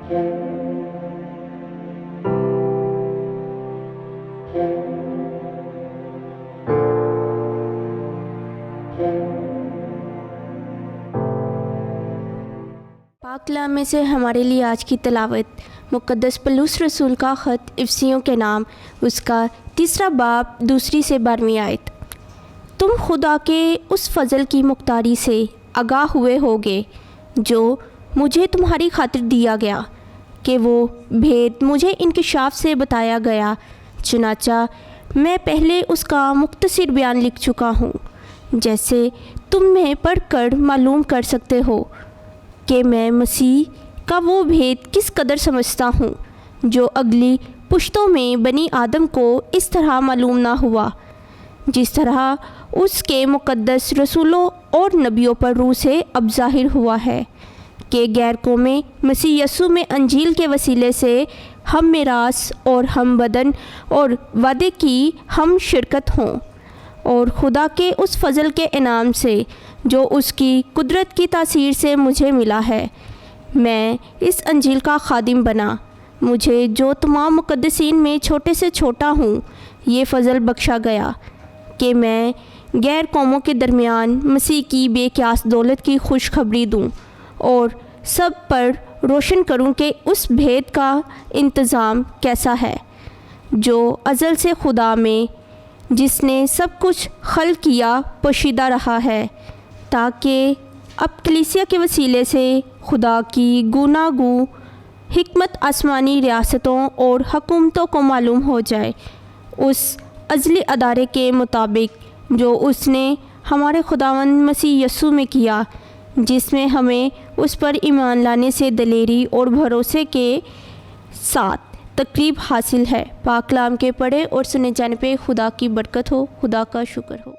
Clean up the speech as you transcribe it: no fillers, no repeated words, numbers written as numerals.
पाक कलाम में से हमारे लिए आज की तिलावत मुक़द्दस पौलुस रसूल का ख़त इफ़िसियों के नाम, उसका 3 बाब 2 से 12 आयत। तुम खुदा के उस फ़ज़ल की मुख्तारी से आगाह हुए होगे जो मुझे तुम्हारी खातिर दिया गया, कि वो भेद मुझे इंकिशाफ से बताया गया, चुनाचा मैं पहले उसका मुख्तसर बयान लिख चुका हूँ, जैसे तुम में पढ़ कर मालूम कर सकते हो कि मैं मसीह का वो भेद किस कदर समझता हूँ जो अगली पुश्तों में बनी आदम को इस तरह मालूम ना हुआ, जिस तरह उसके मुक़द्दस रसूलों और नबियों पर रूह से अब ज़ाहिर हुआ है कि गैर कौमें मसीह यस्सु में अंजील के वसीले से हम मिरास और हम बदन और वादे की हम शिरकत हों, और खुदा के उस फ़ज़ल के इनाम से जो उसकी कुदरत की तासीर से मुझे मिला है, मैं इस अंजील का खादिम बना। मुझे जो तमाम मुक़द्दसीन में छोटे से छोटा हूँ, ये फ़ज़ल बख्शा गया कि मैं गैर कौमों के दरमियान मसीह की बेक्यास दौलत की खुशखबरी दूँ और सब पर रोशन करूँ कि उस भेद का इंतज़ाम कैसा है जो अज़ल से खुदा में, जिसने सब कुछ खल्क़ किया, पोशीदा रहा है, ताकि अब कलीसिया के वसीले से खुदा की गुनागू हिकमत आसमानी रियासतों और हुकूमतों को मालूम हो जाए, उस अज़ली अदारे के मुताबिक जो उसने हमारे खुदावंद मसीह यस्सु में किया, जिसमें हमें उस पर ईमान लाने से दलेरी और भरोसे के साथ तकरीब हासिल है। पाक कलाम के पढ़े और सुने जाने पे खुदा की बरकत हो, खुदा का शुक्र हो।